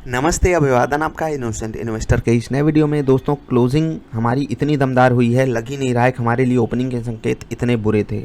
नमस्ते, अभिवादन आपका इनोसेंट इन्वेस्टर के इस नए वीडियो में। दोस्तों, क्लोजिंग हमारी इतनी दमदार हुई है, लग ही नहीं रहा है कि हमारे लिए ओपनिंग के संकेत इतने बुरे थे।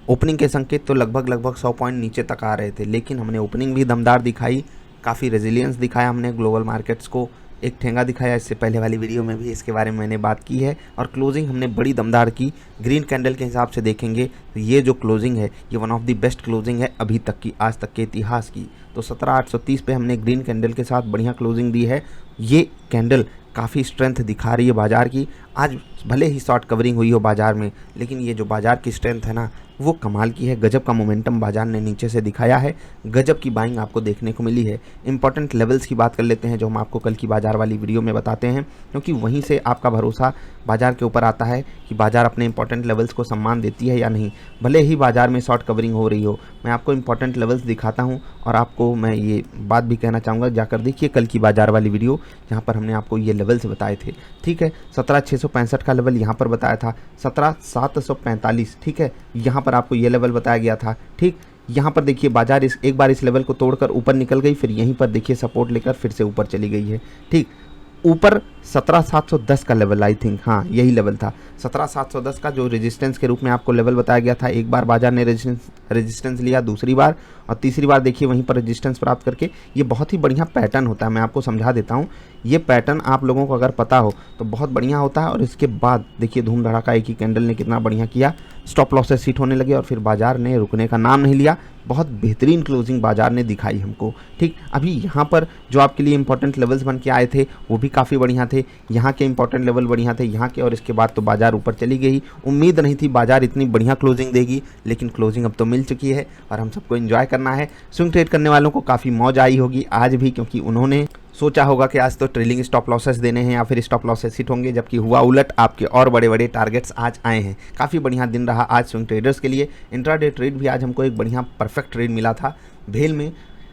ओपनिंग के संकेत तो लगभग 100 पॉइंट नीचे तक आ रहे थे, लेकिन हमने ओपनिंग भी दमदार दिखाई, काफ़ी रेजिलियंस दिखाया हमने ग्लोबल मार्केट्स को, एक ठेंगा दिखाया। इससे पहले वाली वीडियो में भी इसके बारे में मैंने बात की है। और क्लोजिंग हमने बड़ी दमदार की। ग्रीन कैंडल के हिसाब से देखेंगे तो ये जो क्लोजिंग है ये one of the best closing है अभी तक की, आज तक के इतिहास की। तो 17,830 पे हमने ग्रीन कैंडल के साथ बढ़िया क्लोजिंग दी है। ये कैंडल काफ़ी स्ट्रेंथ दिखा रही है बाज़ार की। आज भले ही शॉर्ट कवरिंग हुई हो बाज़ार में, लेकिन ये जो बाज़ार की स्ट्रेंथ है ना, वो कमाल की है। गजब का मोमेंटम बाज़ार ने नीचे से दिखाया है, गजब की बाइंग आपको देखने को मिली है। इंपॉर्टेंट लेवल्स की बात कर लेते हैं, जो हम आपको कल की बाज़ार वाली वीडियो में बताते हैं, क्योंकि वहीं से आपका भरोसा बाज़ार के ऊपर आता है कि बाज़ार अपने इंपॉर्टेंट लेवल्स को सम्मान देती है या नहीं। भले ही बाज़ार में शॉर्ट कवरिंग हो रही हो, मैं आपको इंपॉर्टेंट लेवल्स दिखाता हूँ। और आपको मैं ये बात भी कहना चाहूँगा, जाकर देखिए कल की बाज़ार वाली वीडियो, जहाँ पर हमने आपको ये लेवल्स बताए थे। ठीक है, 17,665 का लेवल यहाँ पर बताया था, 17,745। ठीक है, यहाँ पर आपको ये लेवल बताया गया था। ठीक, यहाँ पर देखिए बाजार एक बार इस लेवल को तोड़कर ऊपर निकल गई, फिर यहीं पर देखिए सपोर्ट लेकर फिर से ऊपर चली गई है। ठीक, ऊपर 17,710 का लेवल, आई थिंक हाँ यही लेवल था। 17,710 का जो रेजिस्टेंस के रूप में आपको लेवल बताया गया था। एक बार बाजार ने रेजिस्टेंस लिया, दूसरी बार और तीसरी बार देखिए वहीं पर रेजिस्टेंस प्राप्त करके, ये बहुत ही बढ़िया पैटर्न होता है। मैं आपको समझा देता हूँ, ये पैटर्न आप लोगों को अगर पता हो तो बहुत बढ़िया होता है। और इसके बाद देखिए धूम धड़ाका एक ही कैंडल ने कितना बढ़िया किया, स्टॉप लॉसेस हिट होने लगे और फिर बाजार ने रुकने का नाम नहीं लिया। बहुत बेहतरीन क्लोजिंग बाजार ने दिखाई हमको। ठीक, अभी यहाँ पर जो आपके लिए इंपॉर्टेंट लेवल्स बन के आए थे वो भी काफ़ी बढ़िया थे। यहाँ के इंपॉर्टेंट लेवल बढ़िया थे यहाँ के, और इसके बाद तो बाजार ऊपर चली गई। उम्मीद नहीं थी बाजार इतनी बढ़िया क्लोजिंग देगी, लेकिन क्लोजिंग अब तो मिल चुकी है और हम सबको एंजॉय करना है। स्विंग ट्रेड करने वालों को काफ़ी मौज आई होगी आज भी, क्योंकि उन्होंने सोचा होगा कि आज तो ट्रेलिंग स्टॉप लॉसेस देने हैं या फिर स्टॉप लॉसेस हिट होंगे, जबकि हुआ उलट, आपके और बड़े बड़े टारगेट्स आज आए हैं। काफ़ी बढ़िया दिन रहा आज स्विंग ट्रेडर्स के लिए। इंट्राडे ट्रेड भी आज हमको एक बढ़िया परफेक्ट ट्रेड मिला था भेल में।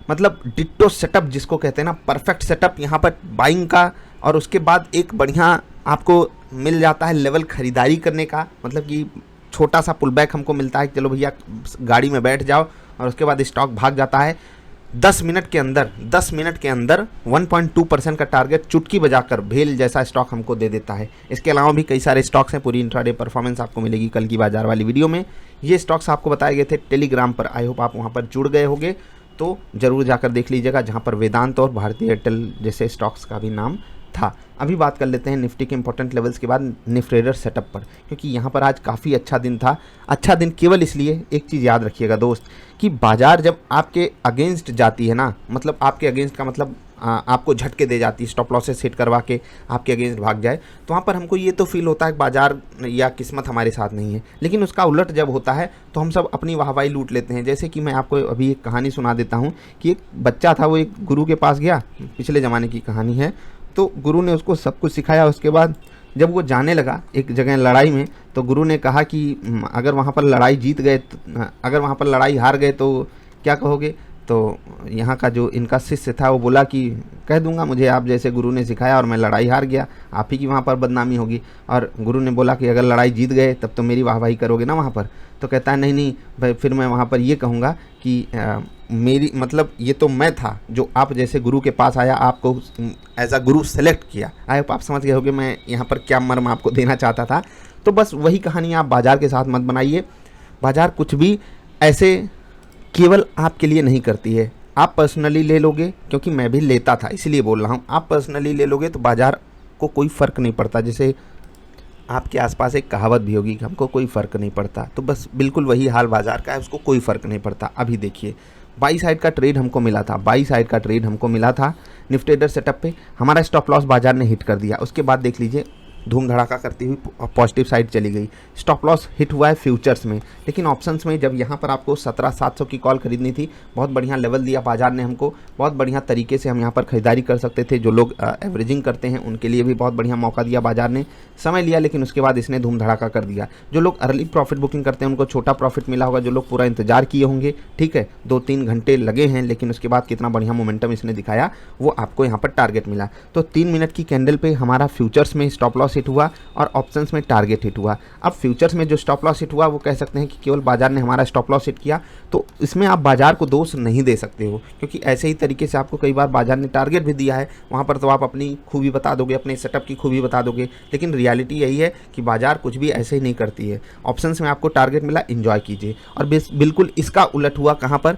मतलब डिट्टो सेटअप जिसको कहते हैं ना, परफेक्ट सेटअप यहाँ पर बाइंग का, और उसके बाद एक बढ़िया आपको मिल जाता है लेवल खरीदारी करने का। मतलब कि छोटा सा पुल बैक हमको मिलता है कि चलो भैया गाड़ी में बैठ जाओ, और उसके बाद स्टॉक भाग जाता है 10 मिनट के अंदर 1.2% का टारगेट चुटकी बजाकर भेल जैसा स्टॉक हमको दे देता है। इसके अलावा भी कई सारे स्टॉक्स हैं। पूरी इंट्राडे परफॉर्मेंस आपको मिलेगी कल की बाजार वाली वीडियो में। ये स्टॉक्स आपको बताए गए थे टेलीग्राम पर, आई होप आप वहाँ पर जुड़ गए होंगे, तो ज़रूर जाकर देख लीजिएगा, जहाँ पर वेदांत और भारतीय एयरटेल जैसे स्टॉक्स का भी नाम था। अभी बात कर लेते हैं निफ्टी के इंपॉर्टेंट लेवल्स के बाद निफ्टी ट्रेडर सेटअप पर, क्योंकि यहाँ पर आज काफ़ी अच्छा दिन था। अच्छा दिन केवल इसलिए, एक चीज़ याद रखिएगा दोस्त, कि बाजार जब आपके अगेंस्ट जाती है ना, मतलब आपके अगेंस्ट का मतलब आपको झटके दे जाती है, स्टॉप लॉसेस हिट करवा के आपके अगेंस्ट भाग जाए, तो वहाँ पर हमको ये तो फील होता है कि बाजार या किस्मत हमारे साथ नहीं है। लेकिन उसका उलट जब होता है तो हम सब अपनी वाहवाही लूट लेते हैं। जैसे कि मैं आपको अभी एक कहानी सुना देता हूँ कि एक बच्चा था, वो एक गुरु के पास गया, पिछले ज़माने की कहानी है। तो गुरु ने उसको सब कुछ सिखाया। उसके बाद जब वो जाने लगा एक जगह लड़ाई में, तो गुरु ने कहा कि अगर वहाँ पर लड़ाई जीत गए, अगर वहाँ पर लड़ाई हार गए तो क्या कहोगे? तो यहाँ का जो इनका शिष्य था वो बोला कि कह दूंगा, मुझे आप जैसे गुरु ने सिखाया और मैं लड़ाई हार गया, आप ही की वहाँ पर बदनामी होगी। और गुरु ने बोला कि अगर लड़ाई जीत गए तब तो मेरी वाहवाही करोगे ना वहाँ पर। तो कहता है नहीं भाई, फिर मैं वहाँ पर ये कहूँगा कि मेरी मतलब ये तो मैं था जो आप जैसे गुरु के पास आया, आपको एज अ गुरु सेलेक्ट किया। आई होप आप समझ गए होंगे मैं यहाँ पर क्या मर्म आपको देना चाहता था। तो बस वही कहानी आप बाजार के साथ मत बनाइए। बाजार कुछ भी ऐसे केवल आपके लिए नहीं करती है। आप पर्सनली ले लोगे, क्योंकि मैं भी लेता था इसलिए बोल रहा हूँ, आप पर्सनली ले लोगे तो बाजार को कोई फ़र्क नहीं पड़ता। जैसे आपके आसपास एक कहावत भी होगी कि हमको कोई फ़र्क नहीं पड़ता, तो बस बिल्कुल वही हाल बाजार का है, उसको कोई फ़र्क नहीं पड़ता। अभी देखिए बाई साइड का ट्रेड हमको मिला था, निफ्टी ट्रेडर सेटअप पे हमारा स्टॉप लॉस बाजार ने हिट कर दिया। उसके बाद देख लीजिए धूम धड़ाका करती हुई पॉजिटिव साइड चली गई। स्टॉप लॉस हिट हुआ है फ्यूचर्स में, लेकिन ऑप्शंस में जब यहाँ पर आपको 17,700 की कॉल खरीदनी थी, बहुत बढ़िया लेवल दिया बाजार ने हमको, बहुत बढ़िया तरीके से हम यहाँ पर खरीदारी कर सकते थे। जो लोग एवरेजिंग करते हैं उनके लिए भी बहुत बढ़िया मौका दिया बाजार ने। समय लिया लेकिन उसके बाद इसने धूम धड़ाका कर दिया। जो लोग अर्ली प्रॉफिट बुकिंग करते हैं उनको छोटा प्रॉफिट मिला होगा, जो लोग पूरा इंतजार किए होंगे, ठीक है 2-3 घंटे लगे हैं, लेकिन उसके बाद कितना बढ़िया मोमेंटम इसने दिखाया वो आपको यहाँ पर टारगेट मिला। तो 3 मिनट की कैंडल पे हमारा फ्यूचर्स में स्टॉप लॉस लॉस हिट हुआ और ऑप्शंस में टारगेट हिट हुआ। अब फ्यूचर्स में जो स्टॉप लॉस हिट हुआ वो कह सकते हैं कि केवल बाजार ने हमारा स्टॉप लॉस हिट किया, तो इसमें आप बाजार को दोष नहीं दे सकते हो, क्योंकि ऐसे ही तरीके से आपको कई बार बाजार ने टारगेट भी दिया है, वहाँ पर तो आप अपनी खूबी बता दोगे, अपने सेटअप की खूबी बता दोगे, लेकिन रियलिटी यही है कि बाजार कुछ भी ऐसे ही नहीं करती है। ऑप्शंस में आपको टारगेट मिला, एंजॉय कीजिए। और बिल्कुल इसका उलट हुआ कहाँ पर,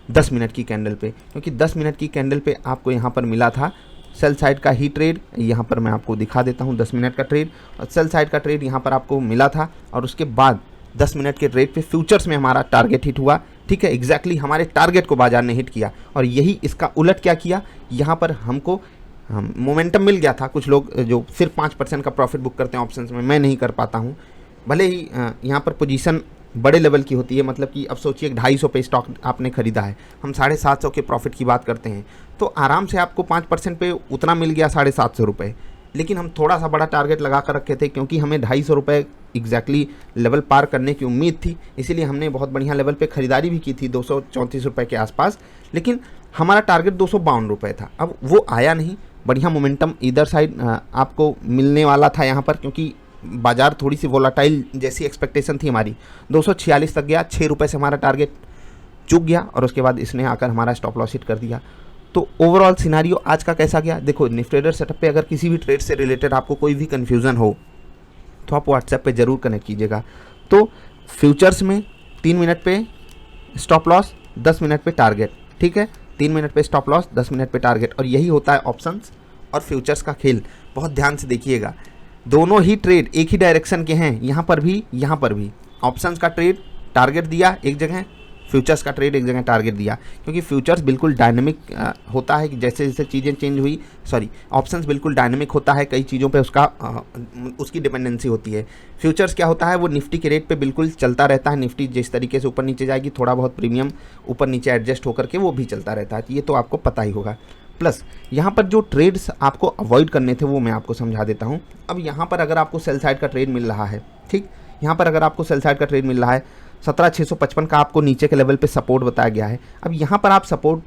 10 मिनट की कैंडल पे, क्योंकि 10 मिनट की कैंडल पे आपको यहाँ पर मिला था सेल साइड का ही ट्रेड। यहाँ पर मैं आपको दिखा देता हूँ 10 मिनट का ट्रेड, और सेल साइड का ट्रेड यहाँ पर आपको मिला था, और उसके बाद 10 मिनट के ट्रेड पे फ्यूचर्स में हमारा टारगेट हिट हुआ। ठीक है, एग्जैक्टली हमारे टारगेट को बाजार ने हिट किया, और यही इसका उलट क्या किया, यहाँ पर हमको मोमेंटम मिल गया था। कुछ लोग जो सिर्फ 5% का प्रॉफिट बुक करते हैं ऑप्शंस में, मैं नहीं कर पाता हूँ। भले ही यहाँ पर पोजीशन बड़े लेवल की होती है, मतलब कि अब सोचिए 250 पे स्टॉक आपने खरीदा है, हम 750 के प्रॉफिट की बात करते हैं, तो आराम से आपको 5% पे उतना मिल गया 750 रुपये। लेकिन हम थोड़ा सा बड़ा टारगेट लगा कर रखे थे, क्योंकि हमें 250 रुपये एग्जैक्टली लेवल पार करने की उम्मीद थी, इसीलिए हमने बहुत बढ़िया लेवल पे ख़रीदारी भी की थी 234 रुपये के आसपास, लेकिन हमारा टारगेट 252 रुपये था। अब वो आया नहीं, बढ़िया मोमेंटम इधर साइड आपको मिलने वाला था यहाँ पर, क्योंकि बाजार थोड़ी सी वोलाटाइल जैसी एक्सपेक्टेशन थी हमारी। 246 तक गया, 6 रुपये से हमारा टारगेट चूक गया, और उसके बाद इसने आकर हमारा स्टॉप लॉस हिट कर दिया। तो ओवरऑल सिनारियो आज का कैसा गया, देखो निफ्टी ट्रेडर सेटअप पे अगर किसी भी ट्रेड से रिलेटेड आपको कोई भी कन्फ्यूज़न हो तो आप व्हाट्सएप पे ज़रूर कनेक्ट कीजिएगा। तो फ्यूचर्स में 3 मिनट पे स्टॉप लॉस, 10 मिनट पे टारगेट, ठीक है, 3 मिनट पे स्टॉप लॉस, 10 मिनट पे टारगेट, और यही होता है ऑप्शंस और फ्यूचर्स का खेल। बहुत ध्यान से देखिएगा, दोनों ही ट्रेड एक ही डायरेक्शन के हैं, यहाँ पर भी ऑप्शंस का ट्रेड टारगेट दिया एक जगह, फ्यूचर्स का ट्रेड एक जगह टारगेट दिया, क्योंकि फ्यूचर्स बिल्कुल डायनेमिक होता है कि जैसे जैसे चीज़ें चेंज हुई, ऑप्शंस बिल्कुल डायनेमिक होता है, कई चीज़ों पे उसकी डिपेंडेंसी होती है। फ्यूचर्स क्या होता है, वो निफ्टी के रेट पे बिल्कुल चलता रहता है, निफ्टी जिस तरीके से ऊपर नीचे जाएगी, थोड़ा बहुत प्रीमियम ऊपर नीचे एडजस्ट होकर के वो भी चलता रहता है, ये तो आपको पता ही होगा। प्लस यहाँ पर जो ट्रेड्स आपको अवॉइड करने थे वो मैं आपको समझा देता हूँ। अब यहाँ पर अगर आपको सेल साइड का ट्रेड मिल रहा है, ठीक, यहाँ पर अगर आपको सेल साइड का ट्रेड मिल रहा है, 17,655 का आपको नीचे के लेवल पे सपोर्ट बताया गया है। अब यहाँ पर आप सपोर्ट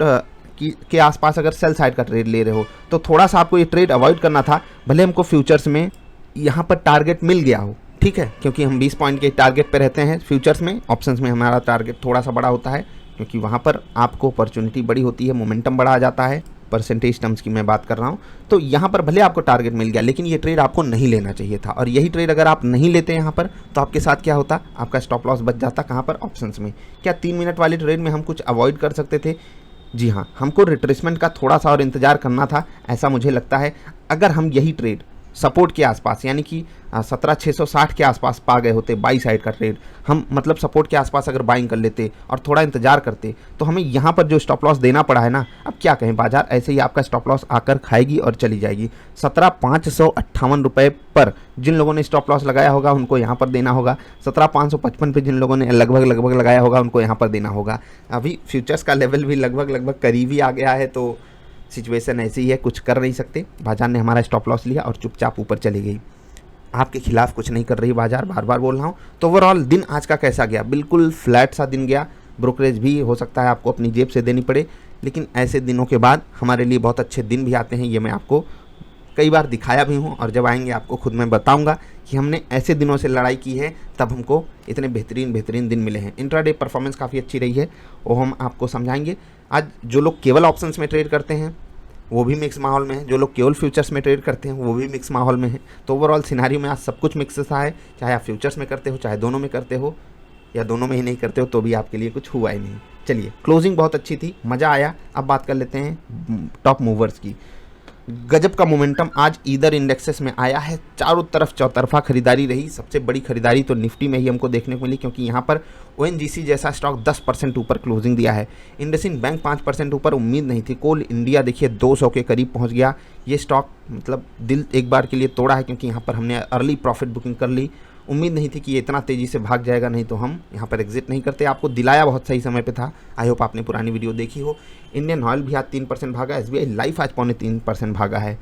के आसपास अगर सेल साइड का ट्रेड ले रहे हो तो थोड़ा सा आपको ये ट्रेड अवॉइड करना था, भले हमको फ्यूचर्स में यहाँ पर टारगेट मिल गया हो, ठीक है, क्योंकि हम 20 पॉइंट के टारगेट पे रहते हैं फ्यूचर्स में। ऑप्शंस में हमारा टारगेट थोड़ा सा बड़ा होता है, क्योंकि वहाँ पर आपको अपॉर्चुनिटी बड़ी होती है, मोमेंटम बड़ा आ जाता है, परसेंटेज टर्म्स की मैं बात कर रहा हूँ। तो यहाँ पर भले आपको टारगेट मिल गया, लेकिन ये ट्रेड आपको नहीं लेना चाहिए था, और यही ट्रेड अगर आप नहीं लेते यहाँ पर तो आपके साथ क्या होता, आपका स्टॉप लॉस बच जाता कहाँ पर, ऑप्शंस में। क्या 3 मिनट वाले ट्रेड में हम कुछ अवॉइड कर सकते थे? जी हाँ, हमको रिट्रेसमेंट का थोड़ा सा और इंतजार करना था, ऐसा मुझे लगता है। अगर हम यही ट्रेड सपोर्ट के आसपास यानी कि 17,660 के आसपास पा गए होते, बाई साइड का ट्रेड, हम मतलब सपोर्ट के आसपास अगर बाइंग कर लेते और थोड़ा इंतजार करते, तो हमें यहाँ पर जो स्टॉप लॉस देना पड़ा है ना, अब क्या कहें, बाजार ऐसे ही आपका स्टॉप लॉस आकर खाएगी और चली जाएगी। 17,558 रुपये पर जिन लोगों ने स्टॉप लॉस लगाया होगा उनको यहाँ पर देना होगा, 17,555 पे जिन लोगों ने लगभग लगाया होगा उनको यहाँ पर देना होगा। अभी फ्यूचर्स का लेवल भी लगभग करीब ही आ गया है, तो सिचुएशन ऐसी ही है, कुछ कर नहीं सकते। बाजार ने हमारा स्टॉप लॉस लिया और चुपचाप ऊपर चली गई। आपके खिलाफ कुछ नहीं कर रही बाजार, बार बार बोल रहा हूँ। तो ओवरऑल दिन आज का कैसा गया? बिल्कुल फ्लैट सा दिन गया। ब्रोकरेज भी हो सकता है आपको अपनी जेब से देनी पड़े, लेकिन ऐसे दिनों के बाद हमारे लिए बहुत अच्छे दिन भी आते हैं। ये मैं आपको कई बार दिखाया भी हूँ, और जब आएंगे आपको खुद मैं बताऊँगा कि हमने ऐसे दिनों से लड़ाई की है, तब हमको इतने बेहतरीन दिन मिले हैं। इंट्राडे परफॉर्मेंस काफ़ी अच्छी रही है, वो हम आपको समझाएंगे। आज जो लोग केवल ऑप्शंस में ट्रेड करते हैं वो भी मिक्स माहौल में है, जो लोग केवल फ्यूचर्स में ट्रेड करते हैं वो भी मिक्स माहौल में है। तो ओवरऑल सिनारियो में आज सब कुछ मिक्स सा है, चाहे आप फ्यूचर्स में करते हो, चाहे दोनों में करते हो, या दोनों में ही नहीं करते हो तो भी आपके लिए कुछ हुआ ही नहीं। चलिए, क्लोजिंग बहुत अच्छी थी, मज़ा आया। अब बात कर लेते हैं टॉप मूवर्स की। गजब का मोमेंटम आज ईदर इंडेक्सेस में आया है, चारों तरफ चौतरफा खरीदारी रही। सबसे बड़ी खरीदारी तो निफ्टी में ही हमको देखने को मिली, क्योंकि यहाँ पर ONGC जैसा स्टॉक 10% ऊपर क्लोजिंग दिया है। इंडसइंड बैंक 5% ऊपर, उम्मीद नहीं थी। कोल इंडिया देखिए 200 के करीब पहुँच गया। ये स्टॉक मतलब दिल एक बार के लिए तोड़ा है, क्योंकि यहाँ पर हमने अर्ली प्रॉफिट बुकिंग कर ली। उम्मीद नहीं थी कि ये इतना तेज़ी से भाग जाएगा, नहीं तो हम यहाँ पर एग्जिट नहीं करते। आपको दिलाया बहुत सही समय पे था, आई होप आपने पुरानी वीडियो देखी हो। इंडियन ऑयल भी आज 3% भागा, SBI लाइफ आज 3.25% भागा है।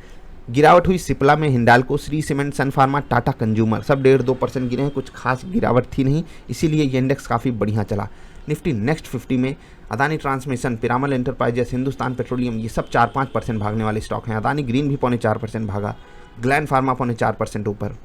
गिरावट हुई सिप्ला में, हिंडाल्को, श्री सीमेंट, सन फार्मा, टाटा कंज्यूमर, सब 1.5-2% गिरे हैं। कुछ खास गिरावट थी नहीं, इसीलिए ये इंडेक्स काफ़ी बढ़िया चला। निफ्टी नेक्स्ट 50 में Adani transmission, Piramal enterprises, Hindustan petroleum, ये सब 4-5% भागने वाले स्टॉक हैं। अदानी ग्रीन भी 4.25% भागा। ग्लैंड फार्मा 4% ऊपर।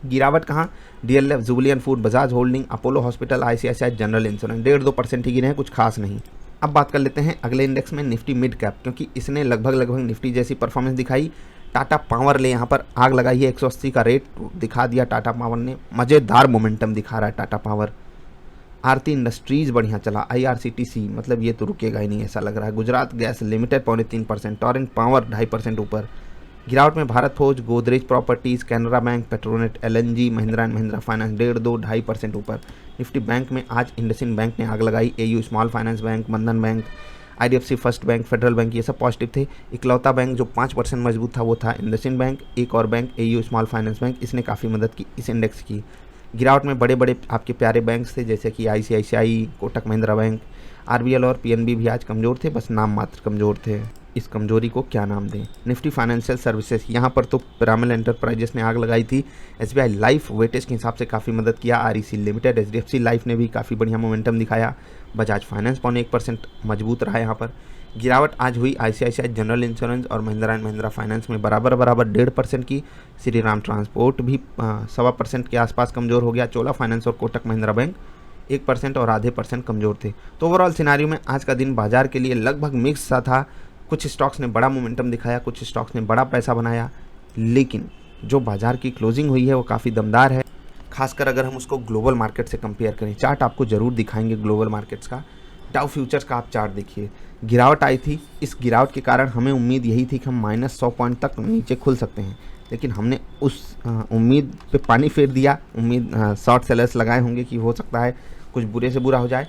गिरावट कहाँ, DLF, Jubilant food, Bajaj holding, Apollo hospital, ICICI general insurance 1.5-2% ही गिरे हैं, कुछ खास नहीं। अब बात कर लेते हैं अगले इंडेक्स में निफ्टी मिड कैप, क्योंकि इसने लगभग निफ्टी जैसी परफॉर्मेंस दिखाई। टाटा पावर ले यहाँ पर आग लगाई है, 180 का रेट दिखा दिया टाटा पावर ने, मज़ेदार मोमेंटम दिखा रहा है टाटा पावर। आरती इंडस्ट्रीज बढ़िया चला, आईआरसीटीसी मतलब ये तो रुकेगा ही नहीं ऐसा लग रहा है। Gujarat gas limited 3.25%, Torrent power 2.5% ऊपर। गिरावट में Bharat forge, Godrej properties, Canara bank, Petronet, LNG, Mahindra and Mahindra finance 1.5-2.5% ऊपर। निफ्टी बैंक में आज इंडसइंड बैंक ने आग लगाई, एयू स्मॉल फाइनेंस बैंक, बंधन bank, IDFC first bank, federal bank, ये सब पॉजिटिव थे। इकलौता बैंक जो 5% मजबूत था वो था इंडसइंड बैंक। एक और bank AU small finance bank, इसने काफ़ी मदद की इस इंडेक्स की। गिरावट में बड़े बड़े आपके प्यारे बैंक्स थे जैसे कि ICICI, Kotak Mahindra bank, RBL और पीएनबी भी आज कमज़ोर थे, बस नाम मात्र कमज़ोर थे। इस कमजोरी को क्या नाम दें। निफ्टी फाइनेंशियल सर्विसेज, यहाँ पर तो पिरामिल एंटरप्राइजेस ने आग लगाई थी। एसबीआई लाइफ वेटेज के हिसाब से काफ़ी मदद किया। आरईसी लिमिटेड, एचडीएफसी लाइफ ने भी काफ़ी बढ़िया मोमेंटम दिखाया। बजाज फाइनेंस 0.1% मजबूत रहा यहाँ पर। गिरावट आज हुई आईसीआईसीआई जनरल इंश्योरेंस और महिंद्रा एंड महिंद्रा फाइनेंस में बराबर 1.5% की। श्रीराम ट्रांसपोर्ट भी 1.25% के आसपास कमज़ोर हो गया। चोला फाइनेंस और कोटक महिंद्रा बैंक 1% और 0.5% कमज़ोर थे। तो ओवरऑल सिनारियो में आज का दिन बाजार के लिए लगभग मिक्स सा था। कुछ स्टॉक्स ने बड़ा मोमेंटम दिखाया, कुछ स्टॉक्स ने बड़ा पैसा बनाया, लेकिन जो बाजार की क्लोजिंग हुई है वो काफ़ी दमदार है, खासकर अगर हम उसको ग्लोबल मार्केट से कंपेयर करें। चार्ट आपको ज़रूर दिखाएंगे ग्लोबल मार्केट्स का। डाउ फ्यूचर्स का आप चार्ट देखिए, गिरावट आई थी। इस गिरावट के कारण हमें उम्मीद यही थी कि हम -100 पॉइंट तक नीचे खुल सकते हैं, लेकिन हमने उस उम्मीद पे पानी फेर दिया। शॉर्ट सेलर्स लगाए होंगे कि हो सकता है कुछ बुरे से बुरा हो जाए,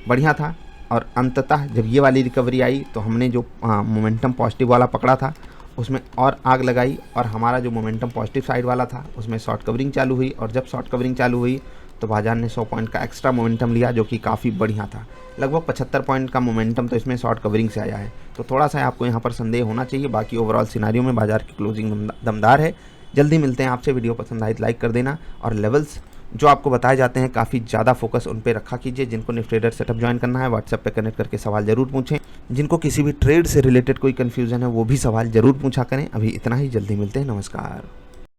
बढ़िया था। और अंततः जब ये वाली रिकवरी आई तो हमने जो मोमेंटम पॉजिटिव वाला पकड़ा था उसमें और आग लगाई, और हमारा जो मोमेंटम पॉजिटिव साइड वाला था उसमें शॉर्ट कवरिंग चालू हुई। और जब शॉर्ट कवरिंग चालू हुई तो बाजार ने 100 पॉइंट का एक्स्ट्रा मोमेंटम लिया, जो कि काफ़ी बढ़िया था। लगभग 75 पॉइंट का मोमेंटम तो इसमें शॉर्ट कवरिंग से आया है। तो थोड़ा सा आपको यहाँ पर संदेह होना चाहिए। बाकी ओवरऑल सिनारियो में बाजार की क्लोजिंग दमदार है। जल्दी मिलते हैं आपसे। वीडियो पसंद आए तो लाइक कर देना, और लेवल्स जो आपको बताए जाते हैं काफ़ी ज़्यादा फोकस उन पे रखा कीजिए। जिनको निफ्टी ट्रेडर सेटअप ज्वाइन करना है व्हाट्सएप पे कनेक्ट करके सवाल जरूर पूछें। जिनको किसी भी ट्रेड से रिलेटेड कोई कन्फ्यूजन है वो भी सवाल जरूर पूछा करें। अभी इतना ही, जल्दी मिलते हैं, नमस्कार।